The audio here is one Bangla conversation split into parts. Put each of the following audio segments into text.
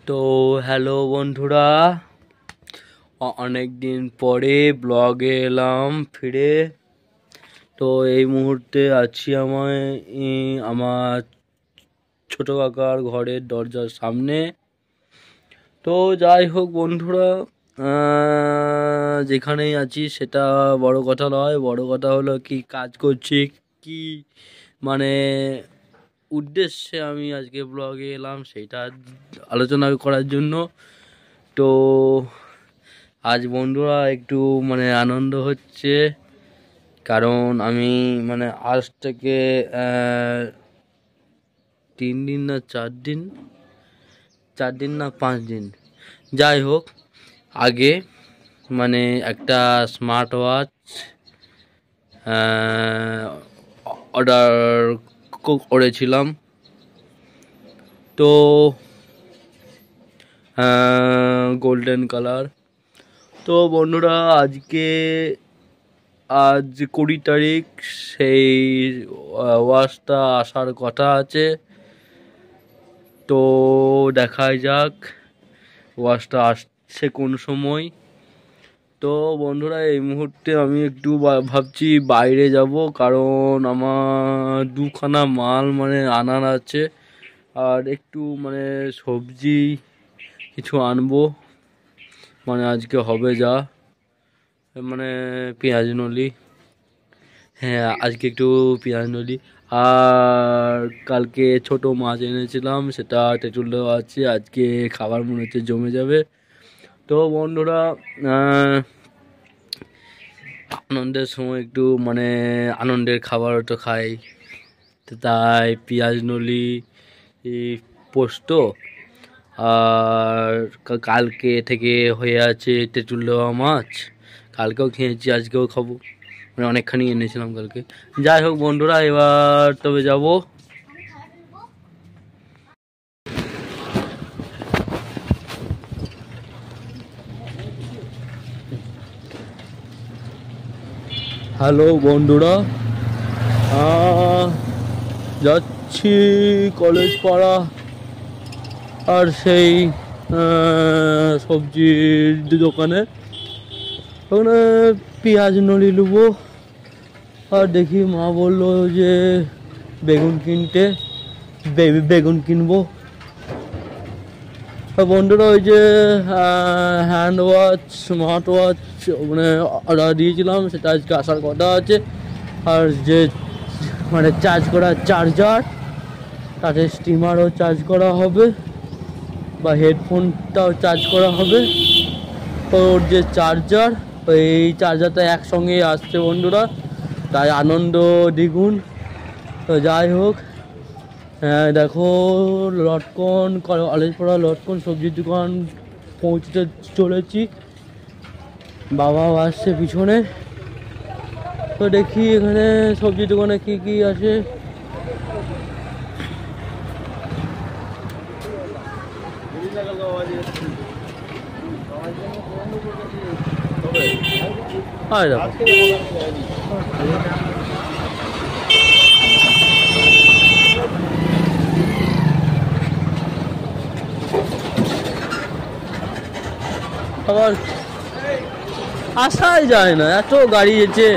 তো হ্যালো বন্ধুরা, অনেক দিন পরে ব্লগে এলাম ফিরে। তো এই মুহূর্তে আছি আমার ছোট কাকার ঘরের দরজার সামনে। তো যাই হোক বন্ধুরা, যেখানেই আছি সেটা বড় কথা নয়, বড় কথা হলো কি কাজ করছি, কি মানে উদ্দেশ্যে আমি আজকে ব্লগে এলাম সেটা আলোচনা করার জন্য। তো আজ বন্ধুরা একটু আনন্দ হচ্ছে, কারণ আমি আজ থেকে 3 দিন না 4 দিন, 4 দিন না 5 দিন, যাই হোক, আগে একটা স্মার্ট ওয়াচ অর্ডার করেছিলাম। তো গোল্ডেন কালার। তো বন্ধুরা আজ 20 তারিখ, সেই ওয়াচটা আসার কথা আছে। তো দেখা যাক ওয়াচটা আসছে কোন সময়। তো বন্ধুরা এই মুহূর্তে আমি একটু ভাবছি বাইরে যাব, কারণ আমার দুখানা মাল আনার আছে, আর একটু সবজি কিছু আনবো। আজকে হবে যা পেঁয়াজ নলি, হ্যাঁ আজকে একটু পেঁয়াজ নলি। আর কালকে ছোট মাছ এনেছিলাম, সেটা তেঁতুল দেওয়া আছে, আজকে খাবার মনে হচ্ছে জমে যাবে। তো বন্ধুরা আনন্দের সময় একটু আনন্দের খাবার তো খাই, তাই পেঁয়াজ নলি, পোস্ত, আর কালকে থেকে হয়ে আছে তেঁতুল দেওয়া মাছ, কালকেও খেয়েছি আজকেও খাবো, অনেকখানি এনেছিলাম কালকে। যাই হোক বন্ধুরা, এবার তবে যাব। হ্যালো বন্ধুরা, যাচ্ছি কলেজ পাড়া, আর সেই সবজির দোকানে ওখানে পেঁয়াজ নলি নেবো। আর দেখি মা বললো যে বেগুন কিনবো। বন্ধুরা ওই যে hand watch, smart watch order দিয়েছিলাম, সেটা আজকে আসার কথা আছে। আর যে চার্জ করা চার্জার, তাতে স্টিমারও চার্জ করা হবে, বা হেডফোনটাও চার্জ করা হবে। ওর যে চার্জার, ওই চার্জারটা একসঙ্গেই আসছে বন্ধুরা, তাই আনন্দ দ্বিগুণ। তো যাই হোক, হ্যাঁ দেখো লটকন, কলেজ পড়া লটকন সবজির দোকান পৌঁছতে চলেছি, বাবাও আসছে পিছনে। তো দেখি এখানে সবজির দোকানে কি কি আছে। আবার আসাই যায় না, এত গাড়ি আছে।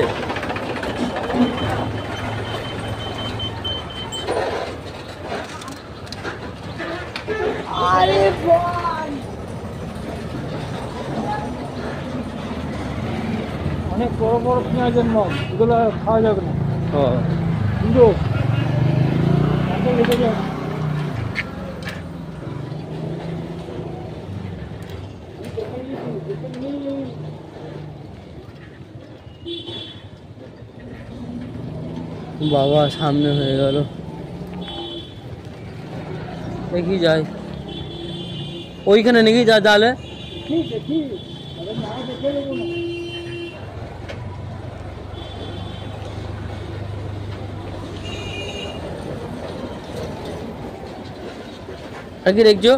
অনেক বড় বড় পেঁয়াজের মগ, এগুলো খাওয়া যাবে না। কিন্তু বাবা সামনে হয়ে গেল, দেখি যাই ওইখানে নাকি যা তাহলে। কি দেখছো?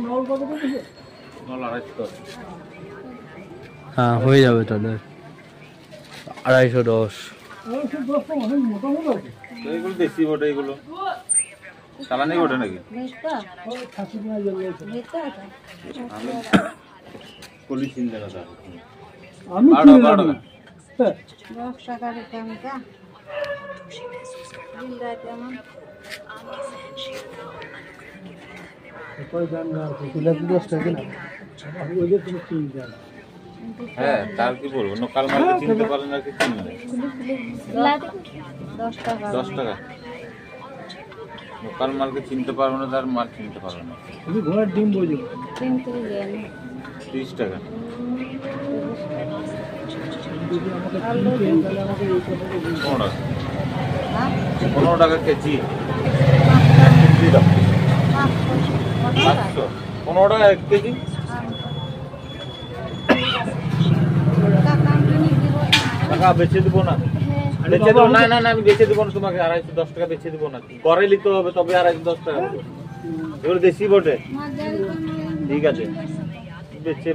নল কত দিয়েছে? নল 250। হ্যাঁ হয়ে যাবে তাহলে 250 210 অনেক মোটা মোটা আছে। এইগুলো দেশি বটে, এগুলো চালানি বটে নাকি? খাসি কিনা যাবে আমি কলি চিনতে না তার। আমি 12 টাকা। 10 টাকার দামটা দিন রাত এমন কই দাম না কিলো 10 টাকা না ওই যে তুমি চিনতে জানো হ্যাঁ, তার কি বলবো, লোকাল মালকে চিনতে পারে না কি চিনবে? 10 টাকা 10 টাকা। লোকাল মালকে চিনতে পারবো না, তার মাল চিনতে পারবো না। তুমি ঘোড়ার ডিম বোঝো 30 টাকা। যদি আমাকে চিনতে তাহলে আমাকে এই কথা বলতে 15 টাকা। হ্যাঁ 15 টাকা কেজি। 500। 15 টাকা 1 কেজি। টাকা বেচে দিব না, বেচে দেবো না। না না, আমি বেচে দেবো না তোমাকে। 210 টাকা বেচে দেবো না। ঘরে নিতে হবে তবে 210 টাকা দেবো। এগুলো দেশি বটে। ঠিক আছে,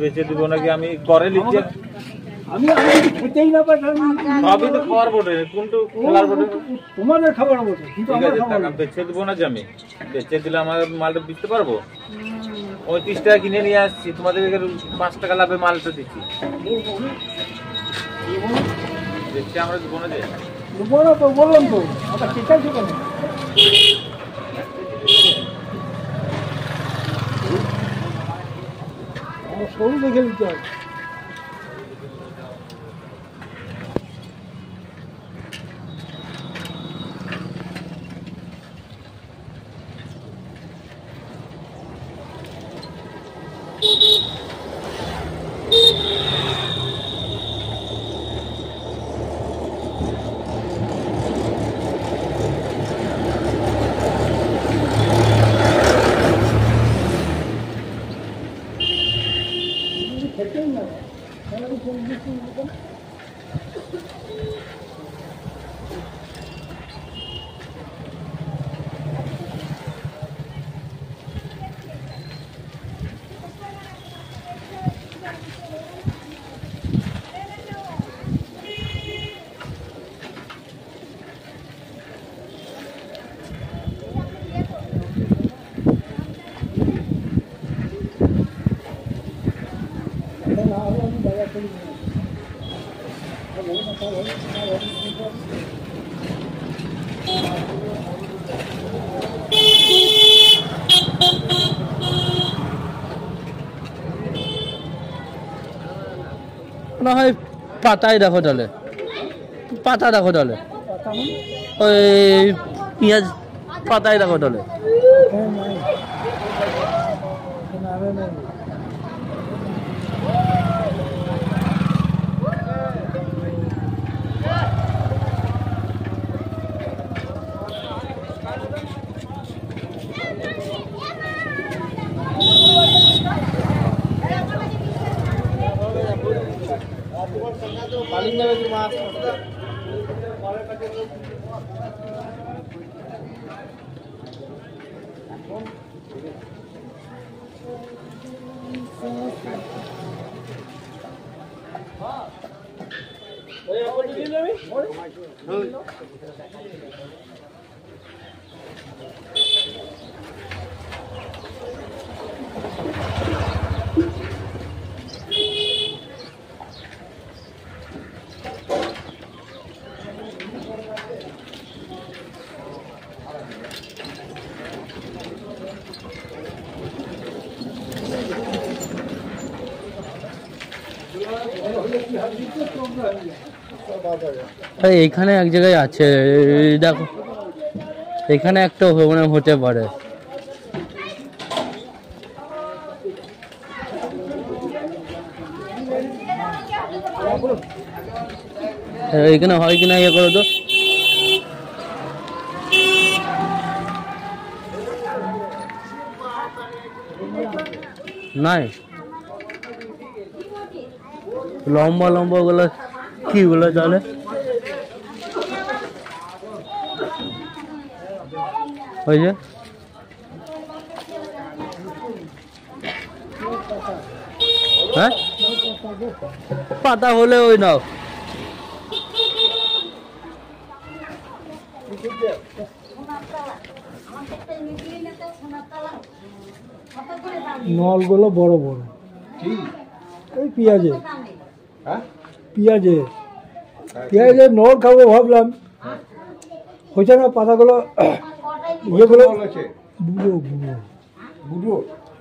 বেচে দিব নাকি? আমি ঘরে নিচ্ছি। আমি খেতেই না পাই সবই তো খাওয়ার বটে, কোনটু খেলার বটে? তোমাদের খাবার বলছো কিন্তু ঠিক আমার আছে, খাবার টাকা বেচে দেবো না যে? আমি বেচে দিলে আমার মালটা বিকতে পারবো। 35 টাকা কিনে নিয়ে আসছি, তোমাদের 5 টাকা লাভে মালটা দিচ্ছি। দেখছি আমরা দিব না যে। বলো তো, বললাম তো আবার চেঁচাইছো কেন? আমার সরু দেখে নিতে হবে। খেতেই না তাহলে আমি কোন কিছু বলবো না। এটা না হলে আমি বাজার করি না। না হয় পাতায় দেখো তাহলে, পাতা দেখো তাহলে, পাতা মানে ওই পেঁয়াজ পাতায় দেখো তাহলে। এখানে নাই, এখানে আরে নাই। এইখানে এক জায়গায় আছে, এই দেখো এখানে একটা মানে হতে পারে। এখানে হয় কিনা ইয়ে করো তো। নাই লম্বা লম্বা গুলো কি গুলো চলে? ওই যে হ্যাঁ পাতা হলে ওই নাও। নলগুলো বড় বড়, ওই পেঁয়াজের পেঁয়াজের নল খাবো ভাবলাম, হয়েছে না পাতাগুলো ইয়েগুলো বুড়ো বুড়ো বুড়ো,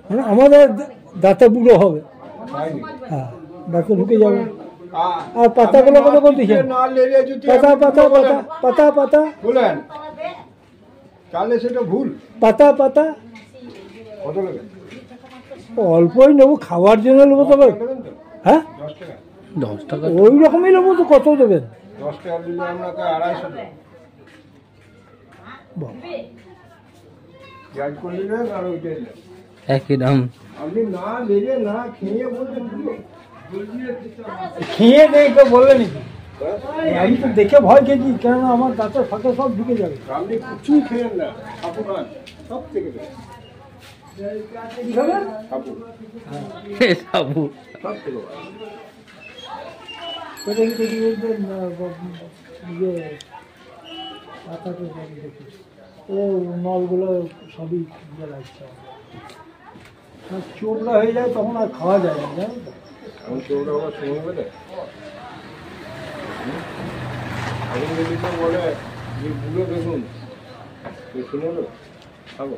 মানে আমাদের দাঁতে বুড়ো হবে, হ্যাঁ দাঁতে ঢুকে যাবে। আর পাতাগুলো কত করে দিচ্ছেন? পাতা পাতা পাতা পাতা পাতা বলেন তাহলে সেটা ভুল। পাতা পাতা কত নেবেন? অল্পই নেবো, খাওয়ার জন্য নেবো। তবে হ্যাঁ 10 টাকা। 10 টাকা ওই রকমই নেবো তো, কত দেবেন? 10 টাকা দিলে আপনাকে 250 টাকা বাহ, পেঁয়াজ করে নিলেন আর ওইটা নিলেন। একই দাম। আপনি না নিলে না খেয়ে বলছেন খেয়ে নেই তো বললে নাকি? আমি তো দেখে ভয় খেয়েছি, কেননা আমার দাঁতের ফাঁকে সব ঢুকে যাবে। আপনি কিছুই খেলেন না, আপু খান সব থেকে দেবেন। কি খাবেন? আপু সাবু সব থেকে ভালো। এটা কি দেখি বলতে ইয়ে পাতাটা দেখি, ও নলগুলো সবই ইয়ে লাগছে, চোখটা হয়ে যায় তখন আর খাওয়া যায় না, জানো তো? আমি তো ওটা আবার শুনে বলে এখন যদি তো বলে যে বুড়ো বেগুন শুনে নেবে খাবো,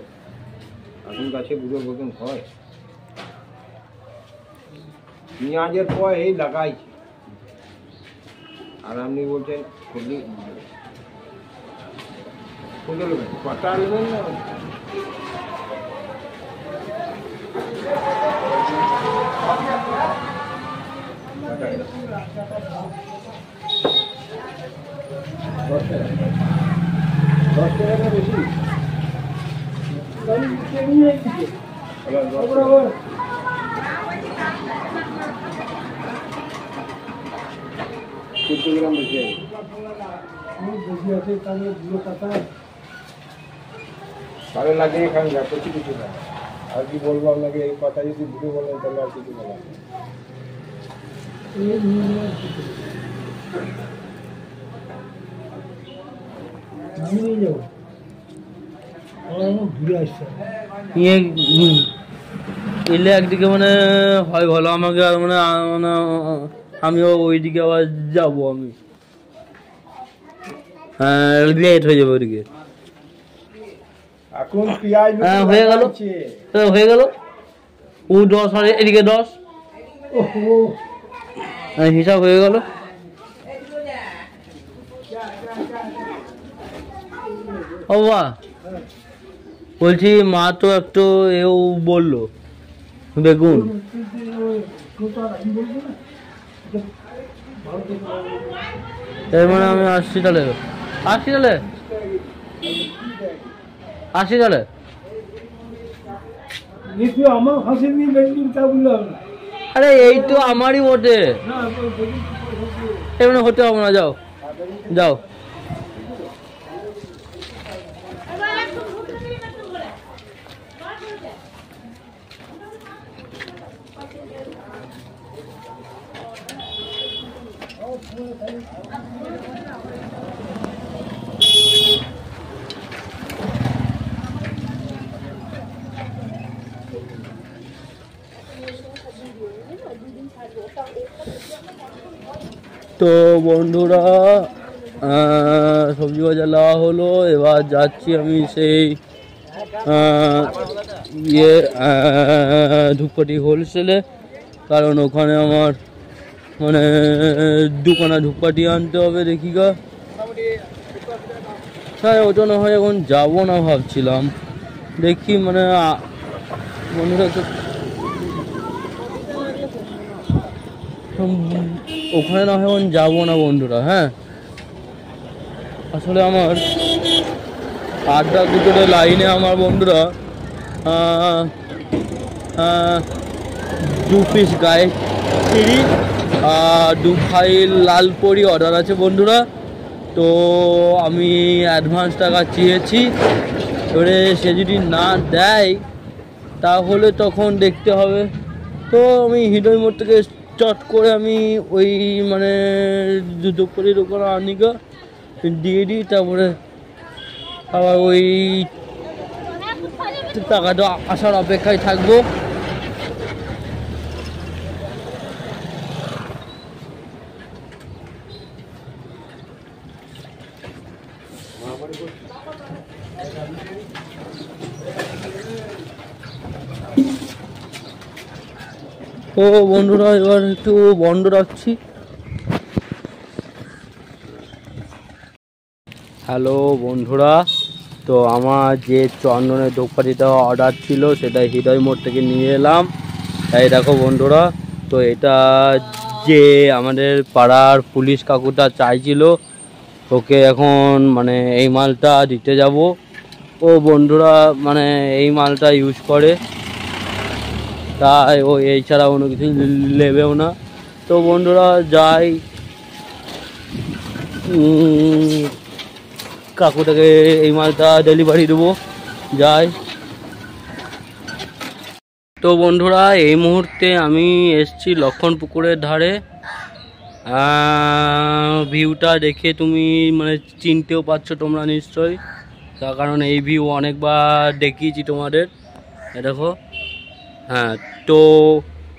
এখন গাছে বুড়ো বেগুন হয়, পেঁয়াজের পর এই লাগাইছে আর আপনি বলছেন খুলি খুলে নেবেন, পাতা নেবেন না। দশ টাকা বেশি আবার 14 গ্রাম বেশি আছে। বেশি আছে, তাহলে দুটো পাতা তাহলে লাগিয়ে খান, যা কিছু কিছু না। আর কি বলবো আপনাকে, এই কথা যদি ভুলে বলেন তাহলে আর কিছু বলা নেই। আমি নিয়ে যাবো, আমার ঘুরে আসছে। এলে একদিকে মানে হয় ভালো, আমাকে আর মানে মানে আমিও ওইদিকে আবার যাবো, আমি লেট হয়ে যাবে ওইদিকে। এখন পেঁয়াজ হ্যাঁ হয়ে গেল, হয়ে গেল। ও 10 আর এদিকে 10, হিসাব হয়ে গেল। ও বাবা, বলছি মা তো একটু এও বললো বেগুন, এর মানে আমি আসছি তাহলে, আসছি তাহলে, আসছি তাহলে। আমার হাসি নিয়ে বেগুন তা বললাম না, আরে এই তো আমারই বটে, এমনি হতে হবে না, যাও যাও। তো বন্ধুরা, সবজি বাজার নেওয়া হলো, এবার যাচ্ছি আমি সেই ইয়ে ধূপকাঠি হোলসেলে, কারণ ওখানে আমার মানে দুখানা ধূপকাঠি আনতে হবে। দেখি গা, হ্যাঁ ওটা না হয় এখন যাবো না ভাবছিলাম, দেখি মানে বন্ধুরা তো ওখানে না হয় এখন যাবো না বন্ধুরা। হ্যাঁ আসলে আমার আড্ডা দুটোরে লাইনে আমার বন্ধুরা 2 পিস গায়ে 30 2 ফাইল লালপরি অর্ডার আছে বন্ধুরা। তো আমি অ্যাডভান্স টাকা চেয়েছি, এবারে সে যদি না দেয় তাহলে তখন দেখতে হবে। তো আমি হৃদয় মোড় থেকে চট করে আমি ওই মানে দুপুরের ওখানে আনিকা দিয়ে দিই, তারপরে আবার ওই টাকাটা আসার অপেক্ষায় থাকবো। তো বন্ধুরা এবার একটু বন্ধ রাখছি। হ্যালো বন্ধুরা, তো আমার যে চন্দনের ধূপকাঠিটা অর্ডার ছিল সেটা হৃদয় মোড় থেকে নিয়ে এলাম। এই দেখো বন্ধুরা, তো এটা যে আমাদের পাড়ার পুলিশ কাকুটা চাইছিল, ওকে এখন মানে এই মালটা দিতে যাব। ও বন্ধুরা মানে এই মালটা ইউজ করে, তাই ও এই ছাড়া অন্য কিছু নেবেও না। তো বন্ধুরা যাই কাকুটাকে এই মালটা ডেলিভারি দেবো, যাই। তো বন্ধুরা এই মুহূর্তে আমি এসছি লক্ষণপুকুরের ধারে। ভিউটা দেখে তুমি মানে চিনতেও পারছো তোমরা নিশ্চয়ই, তার কারণ এই ভিউ অনেকবার দেখিয়েছি তোমাদের। দেখো, হ্যাঁ, তো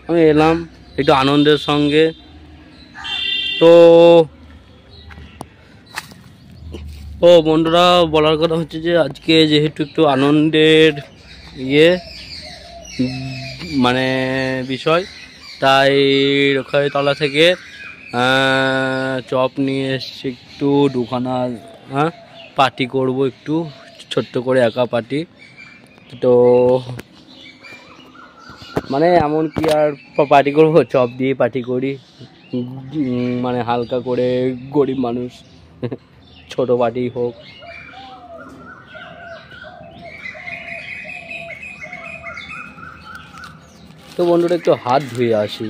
আমি এলাম একটু আনন্দের সঙ্গে। তো ও বন্ধুরা বলার কথা হচ্ছে যে আজকে যেহেতু একটু আনন্দের মানে বিষয়, তাই রক্ষাতলা থেকে চপ নিয়ে এসছি, একটু দুখানা পার্টি করব, একটু ছোট্ট করে একা পার্টি। তো মানে এমন কি আর পার্টি করবো, চপ দিয়ে পার্টি করি, মানে হালকা করে, গরিব মানুষ, ছোট পার্টি হোক। তো বন্ধুরা একটু হাত ধুয়ে আসি।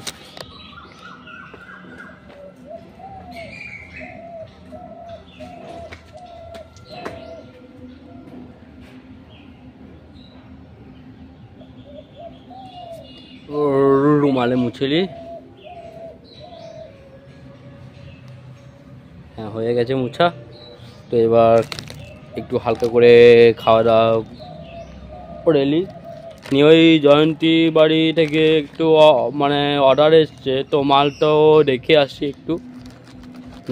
রুমালে মুছেলি, হ্যাঁ হয়ে গেছে মুছা। তো এবার একটু হালকা করে খাওয়া দাওয়া করে এলি নিয়ে ওই জয়ন্তী বাড়ি থেকে একটু মানে অর্ডার এসছে, তো মালটাও দেখে আসছি, একটু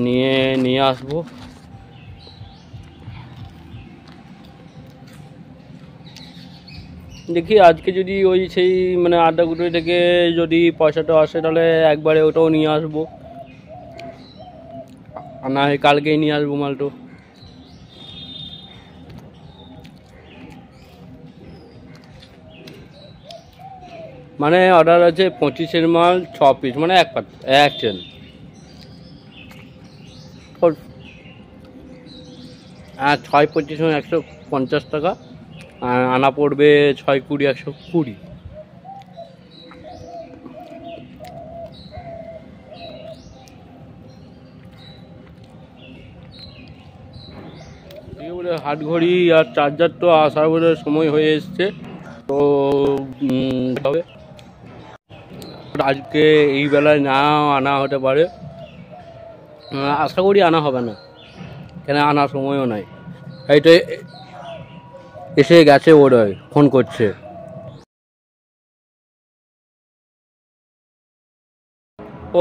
নিয়ে আসবো। দেখি আজকে যদি ওই সেই মানে আড্ডাগুটি থেকে যদি পয়সাটা আসে তাহলে একবারে ওটাও নিয়ে আসবো, আর না হয় কালকেই নিয়ে আসবো মালটো। মানে অর্ডার আছে 25-এর মাল 6 পিস, মানে এক ট্রেন। হ্যাঁ 6-25 150 টাকা, আনা পড়বে 6-20 120। হাট ঘড়ি আর চার্জার তো আসার বলে সময় হয়ে এসছে, তো হবে আজকে এই বেলায় না আনা হতে পারে, আশা করি আনা হবে না, কেন আনার সময়ও নাই। এইটা এসে গেছে, ওর ফোন করছে।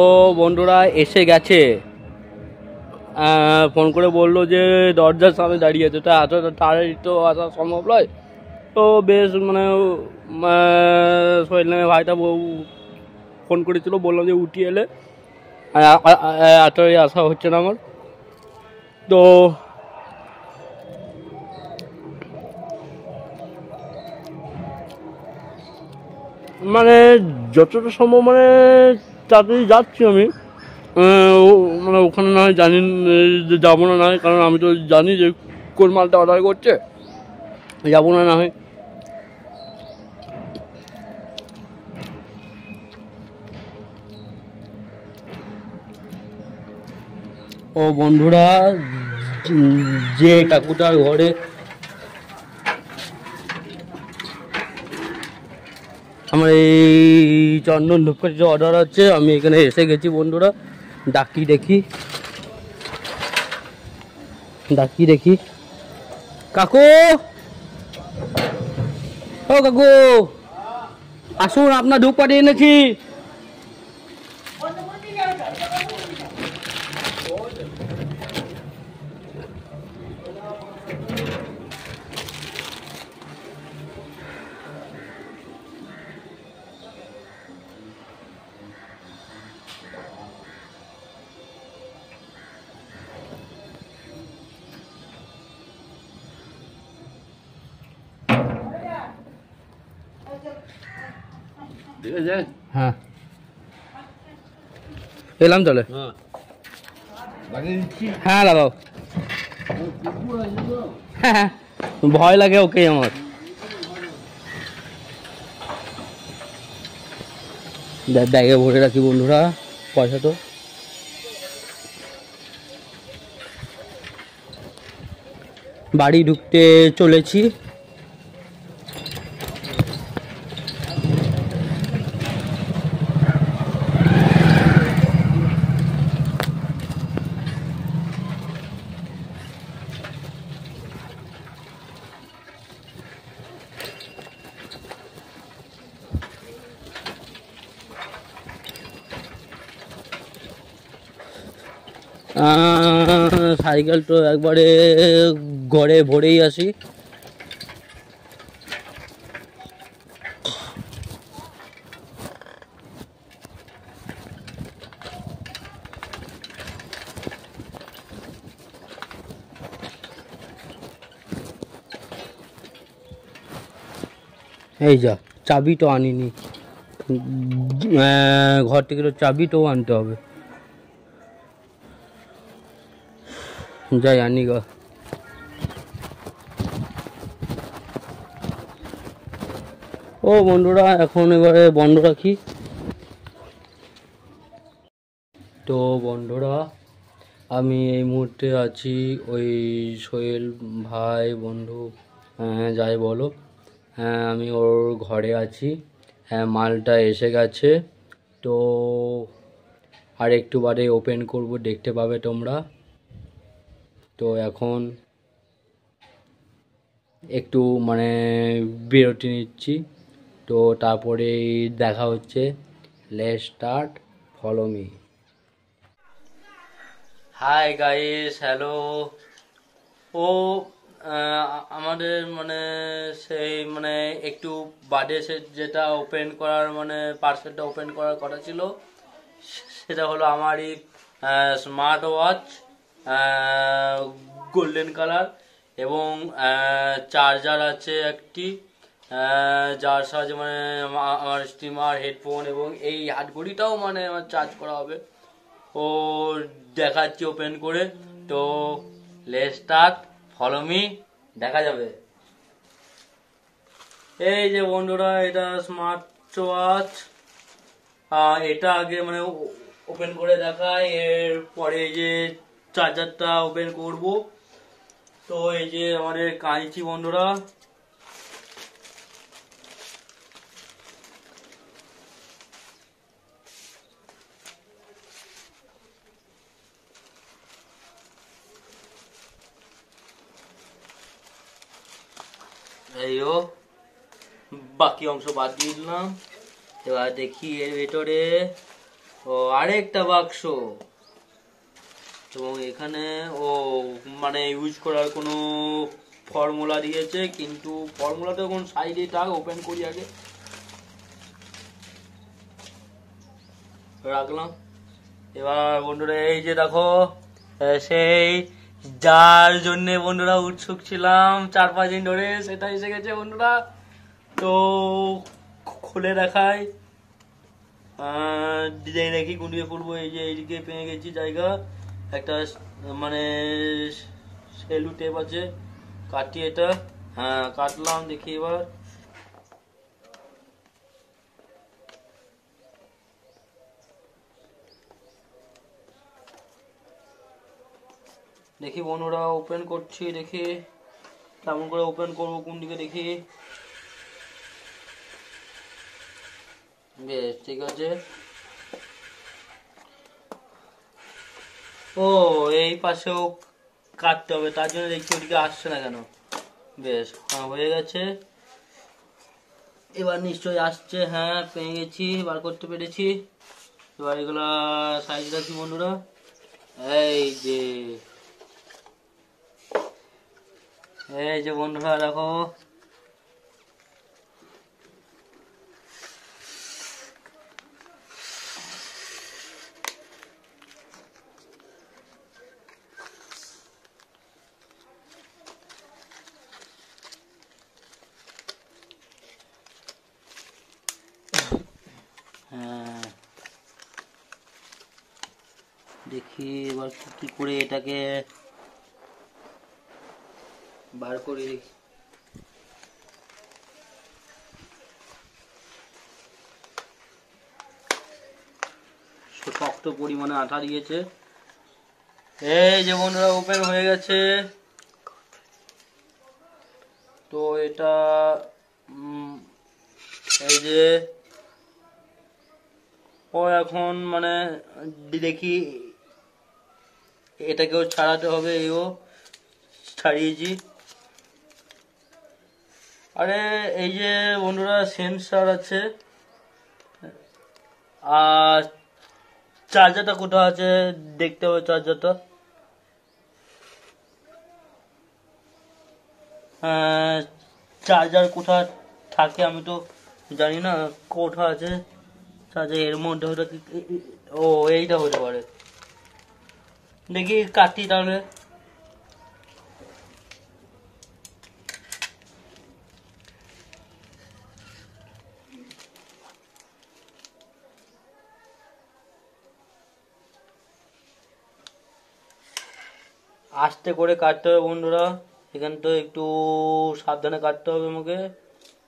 ও বন্ধুরা এসে গেছে, ফোন করে বললো যে দরজার সামনে দাঁড়িয়ে আছে, তা এত তাড়াতাড়ি তো আসা সম্ভব নয়। তো বেশ মানে সোহেল নামে ভাইটা ফোন করেছিল, বললাম যে উঠিয়ে এলে, এতই আসা হচ্ছে না আমার। তো মানে যতটা সম্ভব মানে তাড়াতাড়ি যাচ্ছি আমি, মানে ওখানে না হয় জানি যাবো না হয়, কারণ আমি তো জানি যে কোন মালটা অর্ডার করছে, যাবো না হয়। ও বন্ধুরা, যে কাকুটার ঘরে আমার এই চন্দন ধূপকাঠির অর্ডার আছে, আমি এখানে এসে গেছি বন্ধুরা। ডাকি দেখি কাকু, ও কাকু আসুন, আপনার ধূপকাঠি এনেছি। ঠিক আছে, হ্যাঁ এলাম তাহলে। লাগিয়ে দিচ্ছি। হ্যাঁ লাগাও। হ্যাঁ ভয় লাগে ওকে আমার। ব্যাগে ভরে রাখি বন্ধুরা পয়সা। তো বাড়ি ঢুকতে চলেছি। সাইকেল তো একবারে ঘরে ভরেই আসি। এই যা, চাবিটাও আনিনি, ঘর থেকে তো চাবিটাও আনতে হবে। যাই আনি গা। ও বন্ধুরা, এখন এবারে বন্ধ রাখি। তো বন্ধুরা, আমি এই মুহূর্তে আছি ওই সোহেল ভাই বন্ধু যাই বলো, হ্যাঁ আমি ওর ঘরে আছি। হ্যাঁ মালটা এসে গেছে, তো আর একটু বাদে ওপেন করব, দেখতে পাবে তোমরা। তো এখন একটু মানে বিরতি নিচ্ছি, তো তারপরে দেখা হচ্ছে। Let's start, follow me. Hi guys, hello. ও আমাদের মানে সেই মানে একটু বাদে যেটা ওপেন করার মানে পার্সেলটা ওপেন করার কথা ছিল, সেটা হলো আমারই স্মার্ট ওয়াচ গোল্ডেন কালার, এবং চার্জার আছে একটি, যার সাহায্যে মানে আমার স্টিমার হেডফোন এবং এই হাতঘড়িটাও মানে আমার চার্জ করা হবে। ও দেখাচ্ছি ওপেন করে। তো লেটস স্টার্ট, ফলো মি, দেখা যাবে। এই যে বন্ধুরা, এটা স্মার্ট ওয়াচ। এটা আগে মানে ওপেন করে দেখায়, এরপরে এই যে চার্জারটা ওপেন করব। তো এই যে আমাদের কাঁচি বন্ধুরা, এই ও বাকি অংশ বাদ দিয়ে দিলাম। এবার দেখি এর ভেতরে ও আরেকটা বাক্স, এবং এখানে ও মানে ইউজ করার কোনো ফর্মুলা দিয়েছে, কিন্তু ফর্মুলাটা এখন সাইডে থাক, ওপেন করি আগে। রাখলাম। এবার বন্ধুরা এই যে দেখো, সেই যার জন্য বন্ধুরা উৎসুক ছিলাম 4-5 দিন ধরে, সেটা এসে গেছে বন্ধুরা। তো খুলে দেখাই, ডিজাইন দেখি গুঁড়িয়ে পড়বো। এই যে এইদিকে পেয়ে গেছি জায়গা, একটা মানে সেলু টেপ আছে, কাটি এটা। হ্যাঁ কাটলাম, দেখি এবার। দেখি বন্ধুরা ওপেন করছি, দেখি কেমন করে ওপেন করবো, কোন দিকে দেখি। বেশ ঠিক আছে। ও এই পাশেও কাটতে হবে, তার জন্য দেখছি ওদিকে আসছে না কেন। বেশ হয়ে গেছে, এবার নিশ্চয়ই আসছে। হ্যাঁ পেয়ে গেছি, বার করতে পেরেছি। এবার এগুলা সাইজ রাখি বন্ধুরা। এই যে বন্ধুরা দেখো, হ্যাঁ দেখি এবার কি করে এটাকে বার করে দেখি। শক্ত পরিমাণে আঠা দিয়েছে। এই যে বন্ধুরা ওপেন হয়ে গেছে। তো এটা এই যে ও এখন মানে দেখি এটাকেও ছাড়াতে হবে। এও ছাড়িয়েছি। আরে এই যে বন্ধুরা সেন্সর আছে, আর চার্জারটা কোথায় আছে দেখতে হবে। চার্জারটা চার্জার কোথায় থাকে আমি তো জানি না, কোথায় আছে চার্জার। এর মধ্যে হয়তো ও এইটা হতে পারে। দেখি কাটি তাহলে। আস্তে করে কাটতে হবে বন্ধুরা, এখান তো একটু সাবধানে কাটতে হবে আমাকে।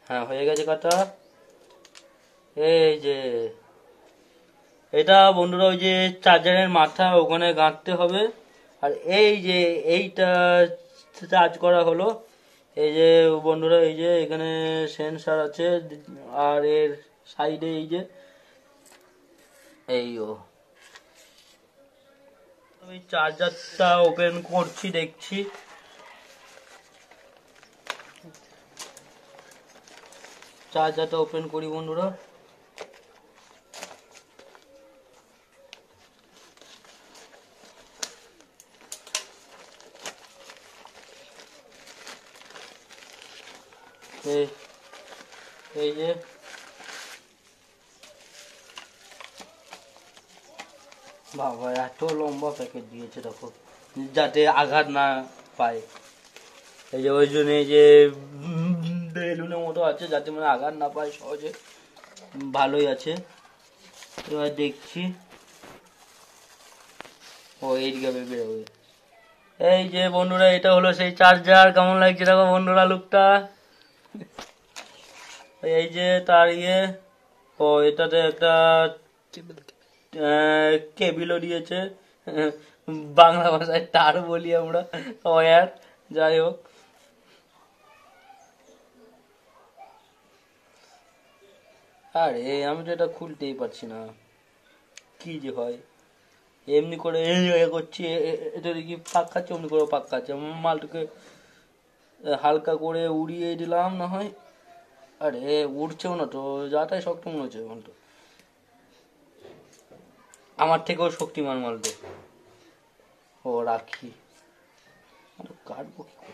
হ্যাঁ হয়ে গেছে কাটা। এই যে এটা বন্ধুরা ওই যে চার্জারের মাথা ওখানে গাঁথতে হবে। আর এই যে এইটা চার্জ করা হলো। এই যে বন্ধুরা এই যে এখানে সেন্সর আছে, আর এর সাইডে এই যে আমি চার্জারটা ওপেন করছি, দেখছি। চার্জারটা ওপেন করি বন্ধুরা। এই যে বাবা এত লম্বা প্যাকেট দিয়েছে দেখো, যাতে আঘাত না পায়। এই যে ওই জন্য এই যে বেলুনের মতো আছে, যাতে মানে আঘাত না পায় সহজে। ভালোই আছে। এবার দেখছি ও এইদিকে বেরোবে। এই যে বন্ধুরা এটা হলো সেই চার্জার। কেমন লাগছে দেখো বন্ধুরা লুকটা। এই যে তার ও এটাতে একটা কেবিলও দিয়েছে, বাংলা ভাষায় তার বলি আমরা, ওয়্যার। যাই হোক, আরে আমি তো এটা খুলতেই পারছি না, কি যে হয়। এমনি করে করছি, এটা দেখি পাক খাচ্ছে, অমনি করে পাক খাচ্ছে। মালটাকে হালকা করে উড়িয়ে দিলাম না হয়। আরে উড়ছেও না তো, যাটাই শক্ত মনে হচ্ছে মালটা। আমার থেকেও শক্তিমান মালটা। ও রাখি, কাটবো কি করে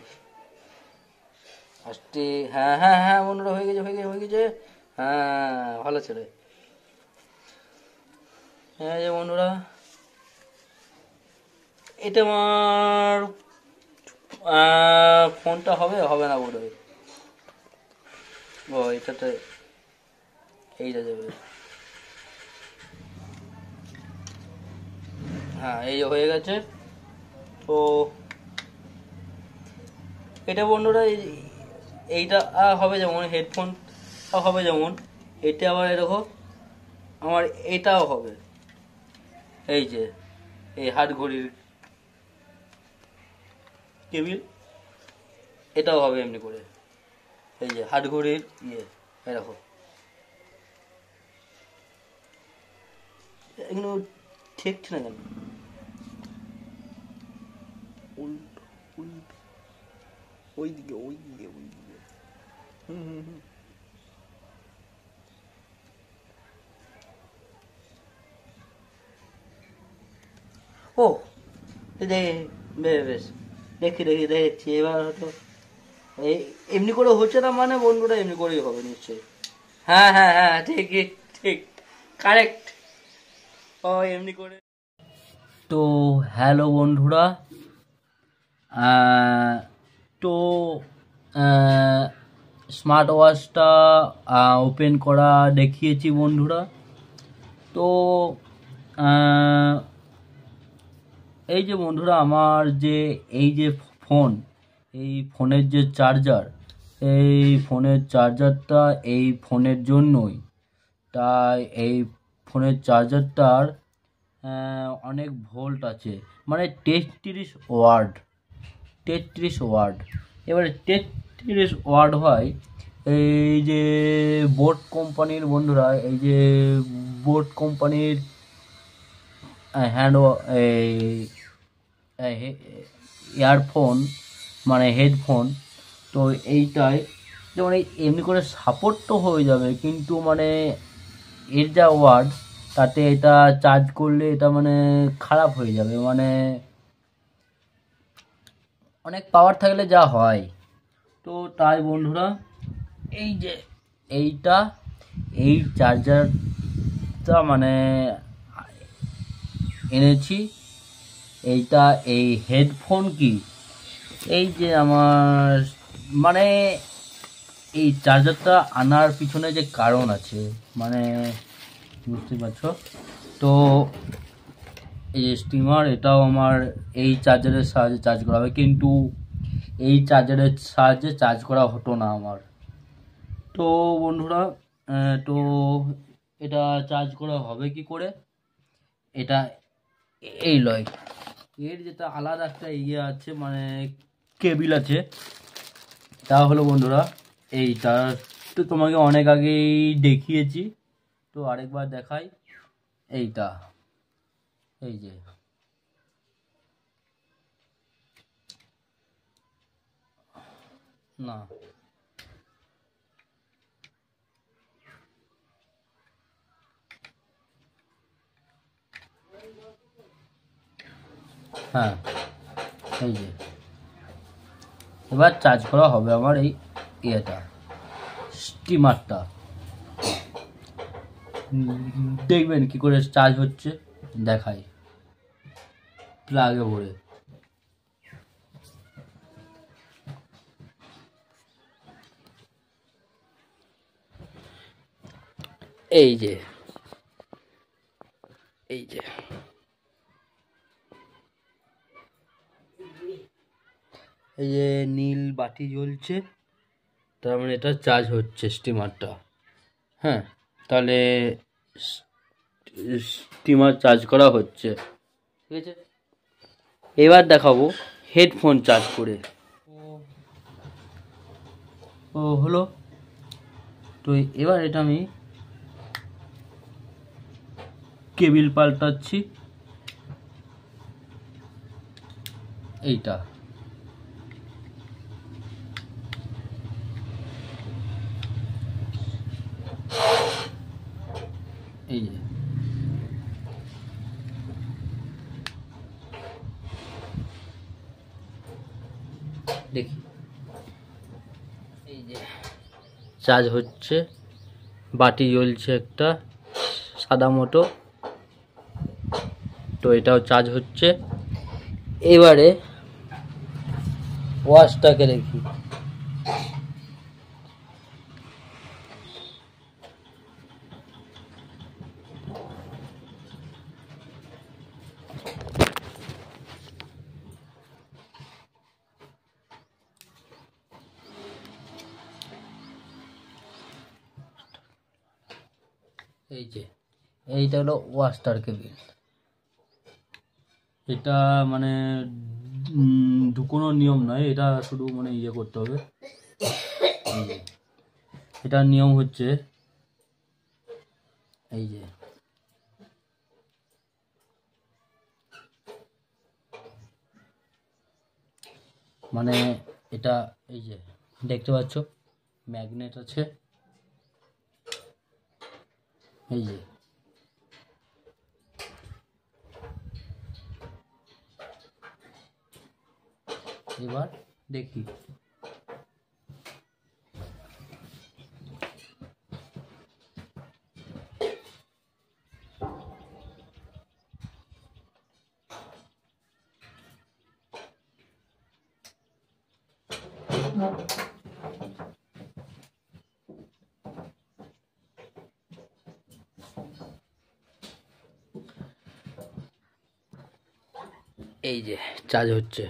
আস্তে। হ্যাঁ হ্যাঁ হ্যাঁ বন্ধুরা হয়ে গেছে, হয়ে গেছে, হয়ে গেছে। হ্যাঁ ভালো ছেলে। হ্যাঁ যে বন্ধুরা এটা আমার ফোনটা হবে হবে না বোধ হয়। ও এটাতে এইটা যাবে। হ্যাঁ এই যে হয়ে গেছে। তো এটা বন্ধুরা এইটা হবে যেমন হেডফোন হবে যেমন, এটা আবার দেখো আমার এটাও হবে। এই যে এই হাত ঘড়ির কেবিল, এটাও হবে এমনি করে। এই যে হাত ঘড়ির এরকম, এগুলো ঠেকছে না কেন? উল্টো উল্টো, ওইদিকে ওইদিকে ওইদিকে। ও বেশ দেখি দেখি দেখছি এবার হয়তো এই এমনি করে হচ্ছে না, মানে বন্ধুরা এমনি করেই হবে নিশ্চয়ই। হ্যাঁ হ্যাঁ হ্যাঁ ঠিক ঠিক কারেক্ট, ও এমনি করে। তো হ্যালো বন্ধুরা, তো স্মার্ট ওয়াচটা ওপেন করা দেখিয়েছি বন্ধুরা। তো এই যে বন্ধুরা আমার যে এই যে ফোন, এই ফোনের যে চার্জার, এই ফোনের চার্জারটা এই ফোনের জন্যই, তাই এই ফোনের চার্জারটার অনেক ভোল্ট আছে, মানে 33 ওয়াট, 33 ওয়াট। এবারে 33 ওয়াট হয় এই যে বোট কোম্পানির বন্ধুরা, এই যে বোট কোম্পানির ইয়ারফোন মানে হেডফোন। তো এইটাই যেমন এমনি করে সাপোর্ট তো হয়ে যাবে, কিন্তু মানে এর যা ওয়াট, তাতে এটা চার্জ করলে এটা মানে খারাপ হয়ে যাবে, মানে অনেক পাওয়ার থাকলে যা হয়। তো তাই বন্ধুরা এই যে এইটা, এই চার্জারটা মানে এনেছি। এইটা এই হেডফোন কি, এই যে আমার মানে এই চার্জারটা আনার পিছনে যে কারণ আছে, মানে বুঝতে পারছো তো। এই স্টিমার, এটাও আমার এই চার্জারের সাহায্যে চার্জ করা হবে, কিন্তু এই চার্জারের সাহায্যে চার্জ করা হতো না আমার। তো বন্ধুরা তো এটা চার্জ করা হবে কি করে, এটা এই লয়, এর যেটা আলাদা একটা আছে, মানে কেবিল আছে। তা হলো বন্ধুরা এইটা, তো তোমাকে অনেক আগেই দেখিয়েছি, তো আরেকবার দেখাই। এইটা এই যে না, হ্যাঁ এই যে এবার চার্জ করা হবে আমার এই ইয়েটা, স্টিমারটা। দেখবেন কি করে চার্জ হচ্ছে, দেখাই প্লাগে ভরে। এই যে এই যে এই যে নীল বাতি জ্বলছে, তার মানে এটা চার্জ হচ্ছে স্টিমারটা। হ্যাঁ, তাহলে স্টিমার চার্জ করা হচ্ছে, ঠিক আছে। এবার দেখাবো হেডফোন চার্জ করে। ও হলো, তো এবার এটা আমি কেবিল পাল্টাচ্ছি, এইটা এই যে দেখি, এই যে চার্জ হচ্ছে, বাতি জ্বলছে একটা সাদা মতো, তো এটাও চার্জ হচ্ছে। এবারে ওয়াচটাকে দেখি, এই যে এইটা হলো ওয়াচটার কেবিল। এটা মানে ঢুকোনোর নিয়ম নয়, এটা শুধু মানে ইয়ে করতে হবে। এই যে এটার নিয়ম হচ্ছে এই যে মানে এটা এই যে দেখতে পাচ্ছ ম্যাগনেট আছে, এই যে এবার দেখি এই যে চার্জ হচ্ছে।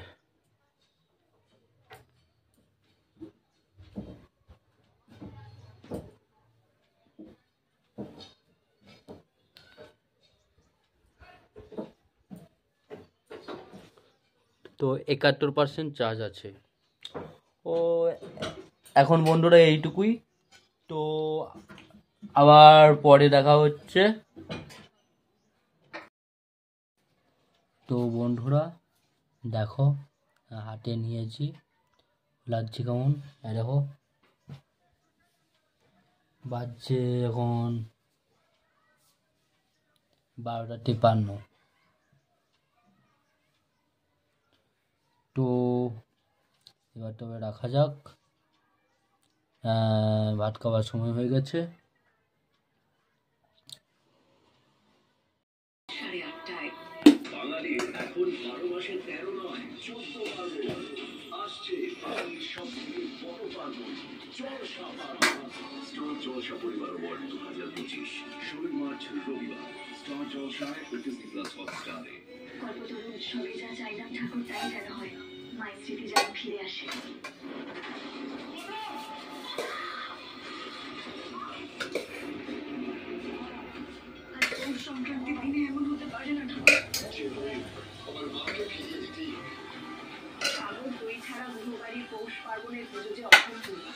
তো 71% চার্জ আছে। ও এখন বন্ধুরা এইটুকুই, তো আবার পরে দেখা হচ্ছে। তো বন্ধুরা দেখো হাতে নিয়েছি, লাগছে কেমন দেখো, বাজছে এখন 12:53। তো এবার তবে রাখা যাক, ভাত খাওয়ার সময় হয়ে গেছে। বাঙালির এখন 12 মাসে 13 নয় 14 পার্বণ আসছে। বাঙালির সবথেকে বড় পার্বণ জলসা পার্বণ। স্টার জলসা পরিবার অ্যাওয়ার্ড 2025 16 মার্চ রবিবার স্টার জলসায় ডিজনি প্লাস হটস্টারে। কল্পতরুর সরে যা চাইলাম ঠাকুর তাই যেন হয়, মায়ের স্মৃতি যেন ফিরে আসে। সংক্রান্তির দিনে এমন হতে পারে না ঠাকুর। সাগর দই ছাড়া বহুবাড়ির পৌষ পার্বণের পুজো যে অসম্পূর্ণ।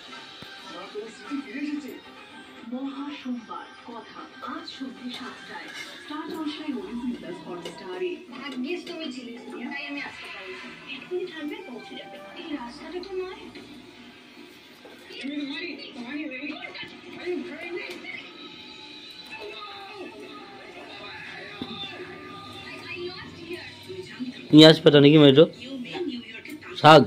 মহা সোমবার কথা আজ সন্ধ্যে 7টায় স্টার জলসায় ডিজনি প্লাস হটস্টারে। ভাগ্যিস তুমি ছিলে, তাই আমি আসতে পারি। এক্ষুনি থাকবে, পৌঁছে যাবে। এই রাস্তাটা তো নয়। পেঁয়াজ পাতা নাকি মেয়েটো শাক।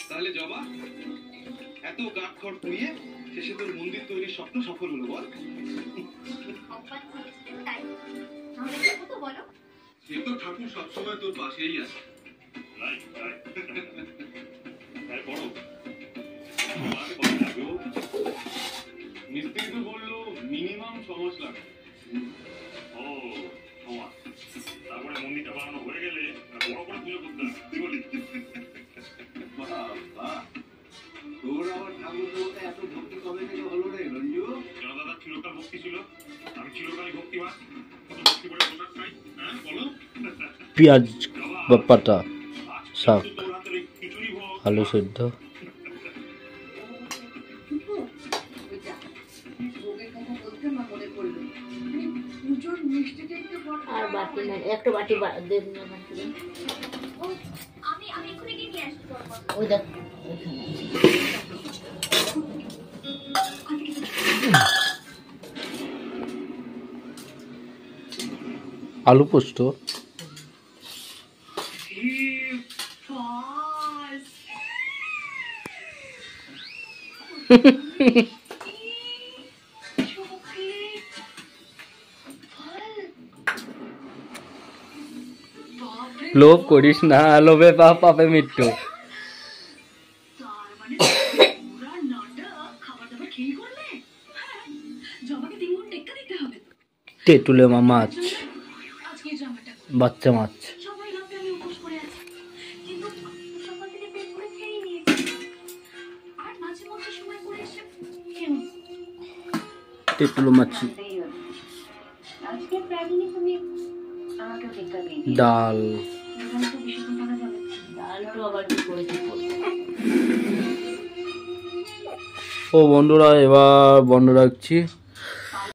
তাহলে জবা এত গাঁট খড় পুড়িয়ে শেষে তোর মন্দির তৈরির স্বপ্ন সফল হলো বল। সে তো ঠাকুর সবসময় তোর পাশেই আছে। মিস্ত্রি তো বললো মিনিমাম 6 মাস লাগে। ও 6 মাস, তারপরে মন্দিরটা বানানো হয়ে গেলে বড় করে পুজো করতে হবে, কি বলি? তোর আবার ঠাকুর দেবতা এত ভক্তি কবে থেকে হলো রে রঞ্জু? কেন দাদা চিরকাল ভক্তি ছিল, আমি চিরকালই ভক্তিবান। কত ভক্তি করে প্রসাদ খাই, হ্যাঁ বলো? পেঁয়াজ পাতা, শাক, আলু সেদ্ধ। আর বাটি না, একটা বাটি দেন না। আমি এক্ষুনি গিয়ে নিয়ে আসবো। ওই দেখ আলু পোস্ত। লোভ করিস না, লোভে পাপে মৃত্যু। তেঁতুলে মাছ, আজকে ড্রামাটা বাচ্চা মাছ। সবাই ভাববে আমি উপোস করে আছি, কিন্তু সকাল থেকে পেট ভরে খেয়েই নিয়েছি। আর মাঝে মধ্যে সময় করে এসে খেয়ে তেঁতুলে মাছ, আজকে প্রায়দিনই তুমি আমাকেও দেখতে পেয়ে ডাল। ভীষণ টাকা যাবে। ডালটা আবার কি করেছি ও বন্ধুরা, এবার বন্ধ রাখছি।